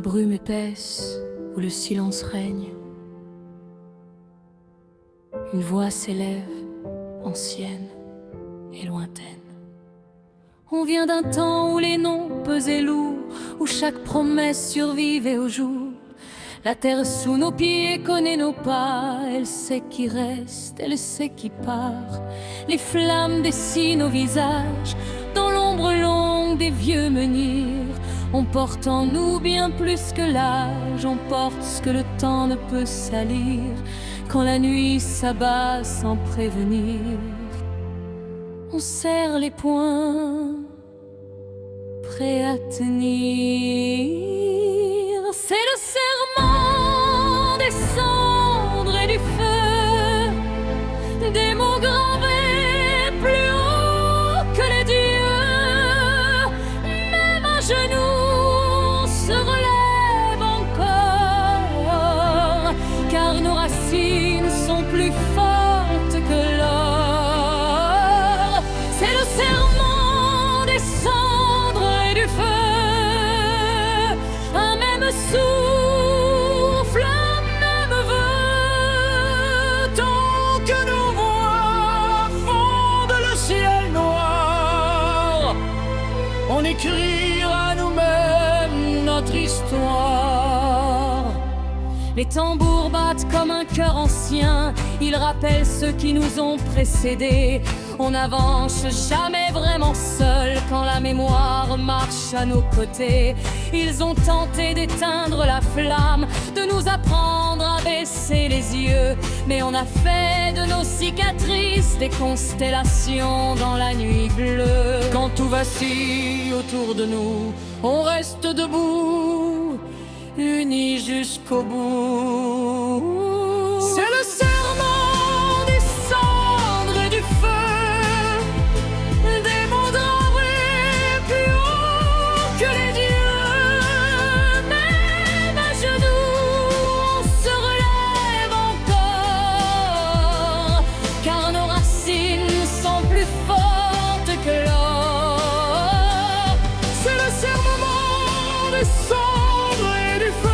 brume épaisse où le silence règne, une voix s'élève, ancienne et lointaine. On vient d'un temps où les noms pesaient lourd, où chaque promesse survivait au jour. La terre sous nos pieds connaît nos pas, elle sait qui reste, elle sait qui part. Les flammes dessinent nos visages, dans l'ombre longue des vieux menhirs. On porte en nous bien plus que l'âge, on porte ce que le temps ne peut salir. Quand la nuit s'abat sans prévenir, on serre les poings, prêt à tenir. C'est le serment des cendres et du feu, des mots gravés plus haut que les dieux. Même à genoux, on se relève encore, car nos racines sont plus fortes que l'or. C'est le serment des cendres et du feu, un même souffle, un même vœu. Tant que nos voix fondent le ciel noir, on écrira nous-mêmes notre histoire. Les tambours battent comme un cœur ancien, ils rappellent ceux qui nous ont précédés. On n'avance jamais vraiment seul quand la mémoire marche à nos côtés. Ils ont tenté d'éteindre la flamme, de nous apprendre à baisser les yeux, mais on a fait de nos cicatrices des constellations dans la nuit bleue. Quand tout vacille autour de nous, on reste debout, unis jusqu'au bout. C'est le serment des cendres et du feu, des mots gravés plus haut que les dieux. Même à genoux, on se relève encore, car nos racines sont plus fortes que l'or. C'est le serment des cendres et du feu,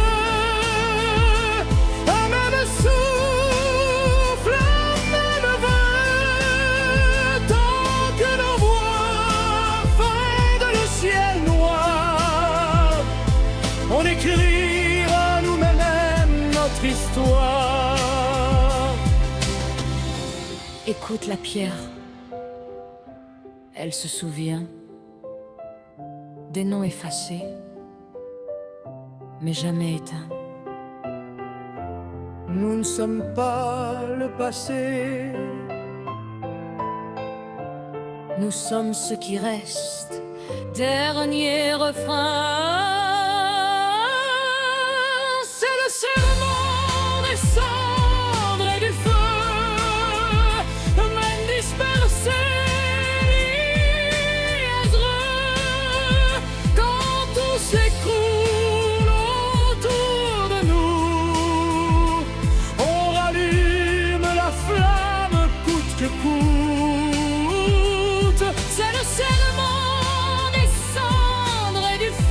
un même souffle, un même vœu. Tant que nos voix fondent le ciel noir, on écrira nous-mêmes notre histoire. Écoute la pierre, elle se souvient des noms effacés, mais jamais éteints. Nous ne sommes pas le passé, nous sommes ce qui reste. Dernier refrain. C'est le serment des cendres et du feu, même dispersés, liaiseux. Quand tout s'écroule autour de nous, on rallume la flamme coûte que coûte. C'est le serment des cendres et du feu,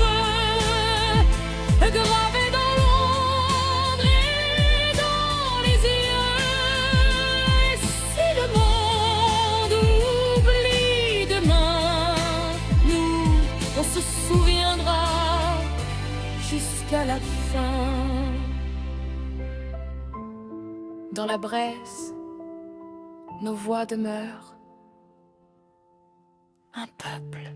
gravé dans l'ombre et dans les yeux. Et si le monde oublie demain, nous, on se souviendra jusqu'à la fin. Dans la braise, nos voix demeurent un peuple.